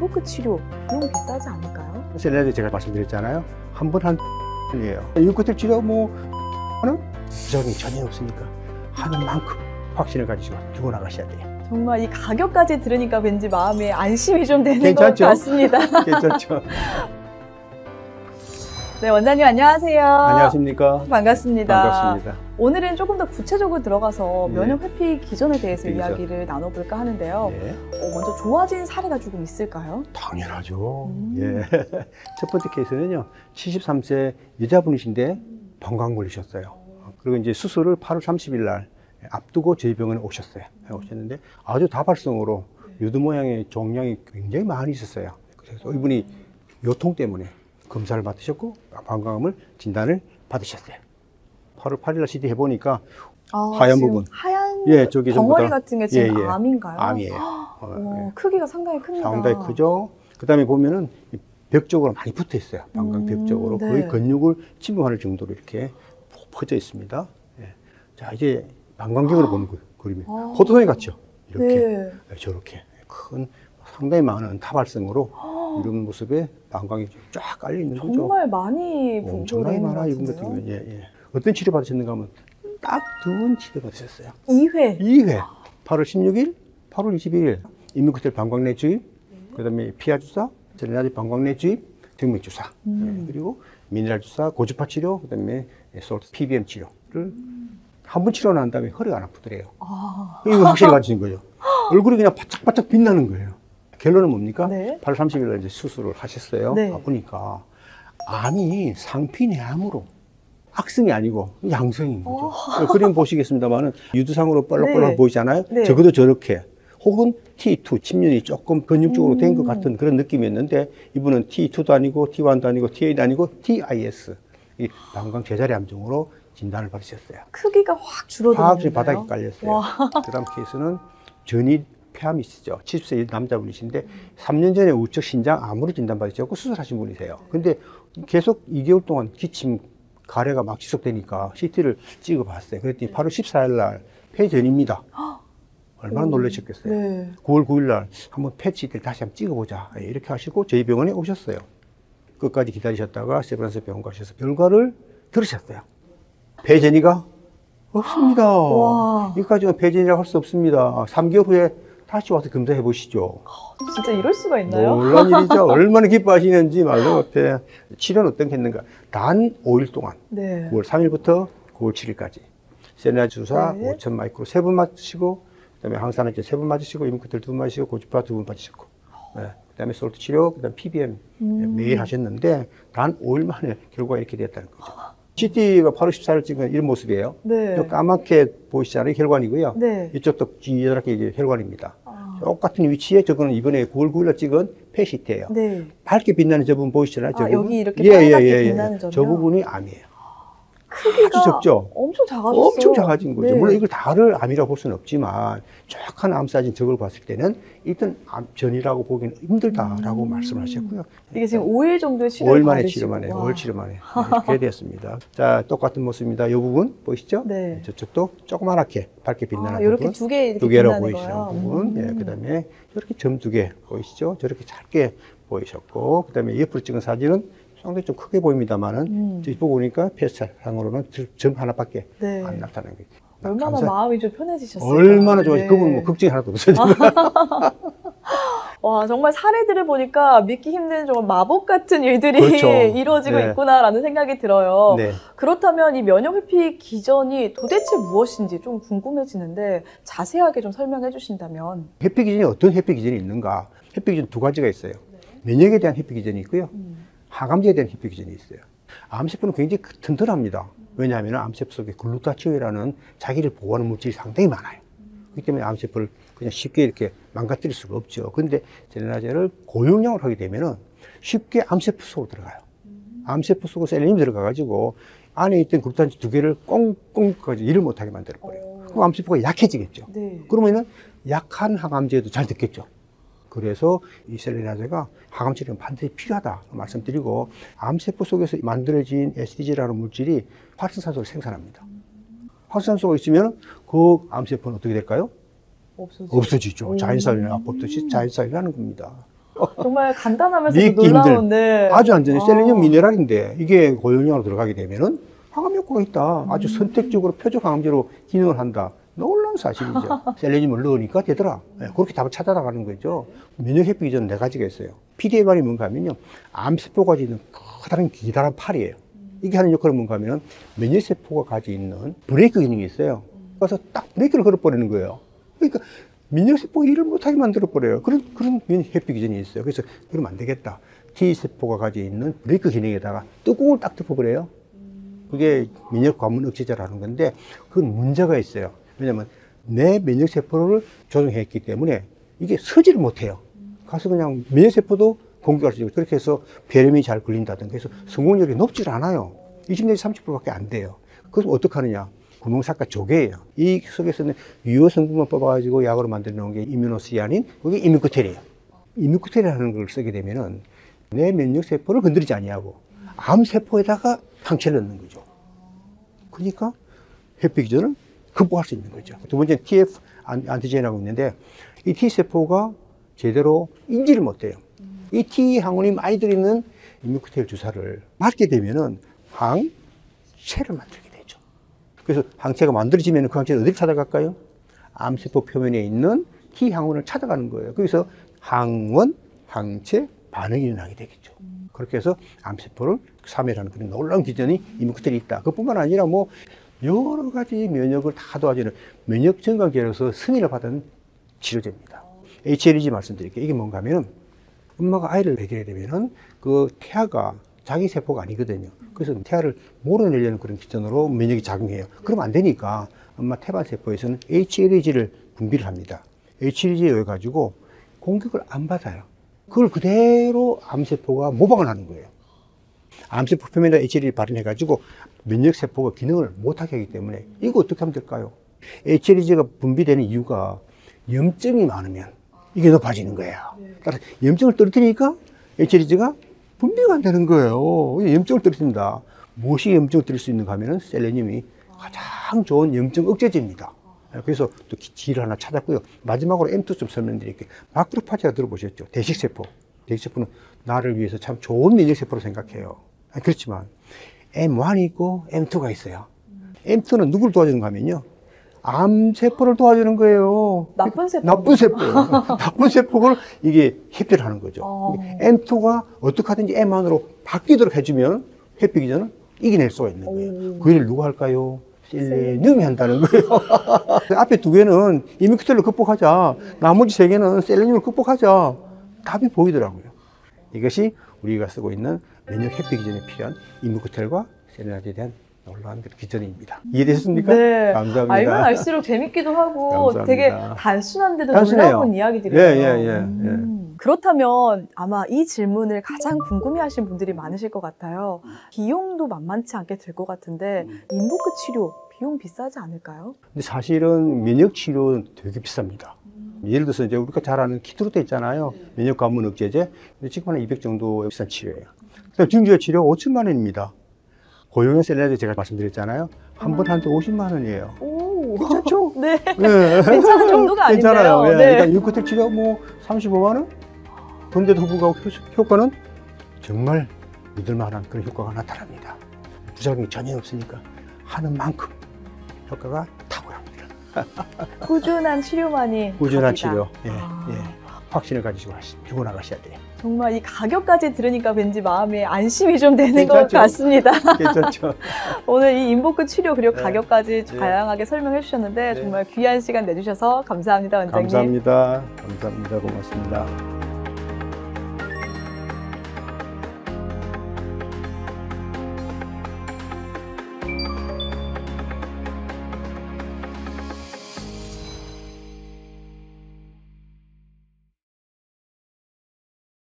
방부크 치료 비용 비싸지 않을까요? 셀레나제 제가 말씀드렸잖아요. 한 번 한 이에요. 임무크텔 치료 하는 부작용이 전혀 없으니까 하는 만큼 확신을 가지고 들고 나가셔야 돼요. 정말 이 가격까지 들으니까 왠지 마음에 안심이 좀 되는 괜찮죠? 것 같습니다. 괜찮죠? 네, 원장님 안녕하세요. 안녕하십니까? 반갑습니다. 반갑습니다. 오늘은 조금 더 구체적으로 들어가서 네. 면역 회피 기전에 대해서 회피 기전. 이야기를 나눠볼까 하는데요. 네. 먼저 좋아진 사례가 조금 있을까요? 당연하죠. 예. 첫 번째 케이스는요, 73세 여자분이신데 방광 걸리셨어요. 그리고 이제 수술을 8월 30일 날 앞두고 저희 병원에 오셨어요. 오셨는데 아주 다발성으로 유두 모양의 종양이 굉장히 많이 있었어요. 그래서 이분이 요통 때문에 검사를 받으셨고 방광암을 진단을 받으셨어요. 8월 8일 날 CT 해보니까 하얀 지금 부분. 하얀 예, 저기 전부 덩어리 다- 같은 게 지금 예, 예. 암인가요? 암이에요. 예. 크기가 상당히 큽니다. 상당히 크죠. 그 다음에 보면은 벽 쪽으로 많이 붙어 있어요. 방광 벽 쪽으로. 네. 거의 근육을 침범할 정도로 이렇게 퍼져 있습니다. 예. 자, 이제 방광경으로 보는 그림이에요. 포도송이 같죠? 이렇게. 네. 저렇게. 큰, 상당히 많은 타발성으로 이런 모습에 방광이 쫙 깔려 있는 거죠. 정말 많이 엄청나게 분포되는 것 많아, 이분 같은 같은데요. 경우는. 예, 예. 어떤 치료 받으셨는가 하면 딱 두 번 치료 받으셨어요. 2회. 2회. 8월 16일, 8월 21일. 임무크텔 방광내 주입, 그 다음에 피하 주사, 셀레나제 방광내 주입, 정맥 주사, 그리고 미네랄 주사, 고주파 치료, 그 다음에 솔트 PBM 치료를 한 번 치료 난 다음에 허리가 안 아프더래요. 이거 확실히 가지신 거예요. 얼굴이 그냥 바짝바짝 빛나는 거예요. 결론은 뭡니까? 네. 8월 30일 날 이제 수술을 하셨어요. 네. 아프니까. 암이 상피내암으로 악성이 아니고 양성인 거죠. 그림 보시겠습니다만은 유두상으로 볼록볼록 네. 보이잖아요. 네. 적어도 저렇게. 혹은 T2, 침륜이 조금 근육적으로 된 것 같은 그런 느낌이었는데 이분은 T2도 아니고 T1도 아니고 T8도 아니고 TIS. 이 방광 제자리 암증으로 진단을 받으셨어요. 크기가 확 줄어들었는데요. 화학적인 바닥에 깔렸어요. 그 다음 케이스는 전이 폐암이시죠. 70세 남자분이신데 3년 전에 우측 신장 암으로 진단받으셨고 수술하신 분이세요. 근데 계속 2개월 동안 기침 가래가 막 지속되니까 CT를 찍어봤어요. 그랬더니 8월 14일 날 폐전입니다. 얼마나 놀라셨겠어요. 네. 9월 9일 날 한번 폐 CT를 다시 한번 찍어보자. 이렇게 하시고 저희 병원에 오셨어요. 끝까지 기다리셨다가 세브란스 병원 가셔서 결과를 들으셨어요. 폐전이가 없습니다. 와. 여기까지는 폐전이라고 할 수 없습니다. 3개월 후에 다시 와서 검사해 보시죠. 진짜 이럴 수가 있나요? 놀란 일이죠. 얼마나 기뻐하시는지 말로 못해. 치료는 어떻게 했는가. 단 5일 동안 네. 9월 3일부터 9월 7일까지 셀레나제 주사 네. 5,000 마이크로 3번 맞으시고 그다음에 항산화제 3번 맞으시고 임무크텔 2번 맞으시고 고주파 2번 맞으시고 네. 그다음에 솔트 치료 그다음에 PBM 매일 하셨는데 단 5일 만에 결과가 이렇게 됐다는 거죠. CT가 8월 14일 찍은 이런 모습이에요. 네. 요 까맣게 보이시잖아요. 혈관이고요. 네. 이쪽도 찌르게 이제 혈관입니다. 똑같은 위치에 저거는 이번에 9월 9일 날 찍은 폐CT예요. 네. 밝게 빛나는 저 부분 보이시잖아요. 저 부분. 여기 이렇게 빨갛게 빛나는 저 점이요? 부분이 암이에요. 크기가 아주 적죠? 엄청 작아졌어요. 엄청 작아진 거죠. 네. 물론 이걸 다를 암이라고 볼 수는 없지만 정확한 암 사진 저걸 봤을 때는 일단 암전이라고 보기는 힘들다라고 말씀하셨고요. 이게 지금 5일 정도의 치료를 5일 만에 받으시고. 치료 만에, 와. 5일 치료 만에 이렇게 됐습니다. 자, 똑같은 모습입니다. 이 부분 보이시죠? 네. 저쪽도 조그맣게 밝게 빛나는 이렇게 부분. 두 개 이렇게 두 개로 빛나는 보이시는 거예요? 부분. 예, 그다음에 이렇게 점 두 개 보이시죠? 저렇게 짧게 보이셨고, 그다음에 옆으로 찍은 사진은 상당히 좀 크게 보입니다만은 보고 보니까 폐살상으로는 점 하나밖에 네. 안 나타나는 거죠. 얼마나 마음이 좀 편해지셨어요? 얼마나 좋아요. 그분 뭐 걱정이 하나도 없어요. 와, 정말 사례들을 보니까 믿기 힘든 정말 마법 같은 일들이 그렇죠. 이루어지고 네. 있구나라는 생각이 들어요. 네. 그렇다면 이 면역 회피 기전이 도대체 무엇인지 좀 궁금해지는데 자세하게 좀 설명해 주신다면. 회피 기전이 어떤 회피 기전이 있는가? 회피 기전 두 가지가 있어요. 면역에 대한 회피 기전이 있고요. 항암제에 대한 회피 기전이 있어요. 암세포는 굉장히 튼튼합니다. 왜냐하면 암세포 속에 글루타치온이라는 자기를 보호하는 물질이 상당히 많아요. 그렇기 때문에 암세포를 그냥 쉽게 이렇게 망가뜨릴 수가 없죠. 그런데 셀레나제를 고용량으로 하게 되면은 쉽게 암세포 속으로 들어가요. 암세포 속으로 셀레늄이 들어가가지고 안에 있던 글루타치온 두 개를 꽁꽁까지 일을 못하게 만들어버려요. 그럼 암세포가 약해지겠죠. 네. 그러면은 약한 항암제도 잘 듣겠죠. 그래서 이 셀레나제가 항암 치료는 반드시 필요하다 말씀드리고, 암세포 속에서 만들어진 SDG라는 물질이 활성산소를 생산합니다. 활성산소가 있으면 그 암세포는 어떻게 될까요? 없어지죠. 자연살이 없듯이 자연살이라는 겁니다. 정말 간단하면서도 믿기 놀라운, 네. 아주 안전해. 셀레늄 미네랄인데 이게 고용량으로 들어가게 되면은 항암 효과가 있다. 아주 선택적으로 표적 항암제로 기능을 한다. 놀라운 사실이죠. 셀레늄을 넣으니까 되더라. 네, 그렇게 답을 찾아나가는 거죠. 면역 회피 기전은 네 가지가 있어요. PDA-1이 뭔가 하면요. 암세포가 가지고 있는 커다란 기다란 팔이에요. 이게 하는 역할은 뭔가 하면 면역세포가 가지고 있는 브레이크 기능이 있어요. 그래서 딱 브레이크를 걸어버리는 거예요. 그러니까 면역세포가 일을 못하게 만들어버려요. 그런 회피 기전이 있어요. 그래서 그러면 안 되겠다. T세포가 가지고 있는 브레이크 기능에다가 뚜껑을 딱 덮어버려요. 그게 면역 관문 억제제라는 건데 그건 문제가 있어요. 왜냐면 내 면역세포를 조종했기 때문에 이게 서지를 못해요. 가서 그냥 면역세포도 공격할 수 있고 그렇게 해서 폐렴이 잘 걸린다든가 해서 성공률이 높질 않아요. 20 내지 30%밖에 안 돼요. 그래서 어떻게 하느냐. 구멍삭과 조개예요. 이 속에서는 유효 성분만 뽑아가지고 약으로 만들어 놓은 게 이뮤노시아닌, 그게 이뮤코텔이에요. 이뮤코텔이라는 걸 쓰게 되면은 내 면역세포를 건드리지 아니하고 암세포에다가 항체를 넣는 거죠. 그러니까 회피 기전을 극복할 수 있는 거죠. 두 번째는 TF 안티젠이라고 있는데 이 T세포가 제대로 인지를 못해요. 이 T 항원이 많이 들어있는 이뮤코텔 주사를 맞게 되면은 항체를 만들게 되죠. 그래서 항체가 만들어지면 그 항체를 어디를 찾아갈까요? 암세포 표면에 있는 T 항원을 찾아가는 거예요. 그래서 항원, 항체 반응이 일어나게 되겠죠. 그렇게 해서 암세포를 사멸하는 그런 놀라운 기전이 이뮤코텔이 있다. 그뿐만 아니라 뭐 여러 가지 면역을 다 도와주는 면역 증강제로서 승인을 받은 치료제입니다. HLEG 말씀드릴게요. 이게 뭔가 하면 엄마가 아이를 먹이게 되면은 그 태아가 자기 세포가 아니거든요. 그래서 태아를 몰아내려는 그런 기전으로 면역이 작용해요. 그러면 안 되니까 엄마 태반 세포에서는 HLEG를 분비를 합니다. HLEG에 의해 가지고 공격을 안 받아요. 그걸 그대로 암세포가 모방을 하는 거예요. 암세포 표면에다 HLEG를 발현해가지고 면역세포가 기능을 못하게 하기 때문에 이거 어떻게 하면 될까요? HLEG가 분비되는 이유가 염증이 많으면 이게 높아지는 거예요. 따라서 염증을 떨어뜨리니까 HLEG가 분비가 안 되는 거예요. 염증을 떨어뜨린다. 무엇이 염증을 떨어뜨릴 수 있는가 하면 셀레늄이 가장 좋은 염증 억제제입니다. 그래서 또 지를 하나 찾았고요. 마지막으로 M2 좀 설명드릴게요. 마크로파지가 들어보셨죠? 대식세포. 대식세포는 나를 위해서 참 좋은 면역세포로 생각해요. 그렇지만 M1이 있고 M2가 있어요. M2는 누굴 도와주는가 하면요. 암세포를 도와주는 거예요. 나쁜 세포. 나쁜 세포예요. 나쁜 세포를 이게 회피를 하는 거죠. M2가 어떻게 하든지 M1으로 바뀌도록 해주면 회피 기전을 이겨낼 수가 있는 거예요. 그 일을 누가 할까요? 셀레늄이 한다는 거예요. 앞에 두 개는 이뮤코텔로 극복하자. 나머지 세 개는 셀레늄을 극복하자. 답이 보이더라고요. 이것이 우리가 쓰고 있는 면역 회피 기전에 필요한 이뮤코텔과 셀레늄에 대한 놀라운 기전입니다. 이해되셨습니까? 네. 감사합니다. 알면 알수록 재밌기도 하고 감사합니다. 되게 단순한데도 단순해요. 놀라운 이야기들이에요. 예. 그렇다면 아마 이 질문을 가장 궁금해하시는 분들이 많으실 것 같아요. 비용도 만만치 않게 들 것 같은데 인보크 치료 비용 비싸지 않을까요? 근데 사실은 면역 치료는 되게 비쌉니다. 예를 들어서 이제 우리가 잘 아는 키트로테 있잖아요. 면역 관문 억제제. 근데 지금 한 200 정도 비싼 치료예요. 그다음 중주의 치료 5천만 원입니다. 고용형 셀레늄 제가 말씀드렸잖아요. 한 번 하는데 50만 원이에요. 오, 괜찮죠? 네. 네. 괜찮은 정도가 아닌데요. 괜찮아요. 예. 네. 그러니까 이코텍 치료 뭐 35만 원? 그런데도 불구하고 효과는 정말 믿을만한 그런 효과가 나타납니다. 부작용이 전혀 없으니까 하는 만큼 효과가 탁월합니다. 꾸준한 치료만이 꾸준한 답이다. 치료. 예. 확신을 가지고 죽어나가셔야 돼요. 정말 이 가격까지 들으니까 왠지 마음에 안심이 좀 되는 괜찮죠? 것 같습니다. 괜찮죠? 오늘 이 인보크 치료 그리고 네. 가격까지 네. 다양하게 설명해 주셨는데 네. 정말 귀한 시간 내주셔서 감사합니다, 원장님. 감사합니다. 감사합니다. 고맙습니다.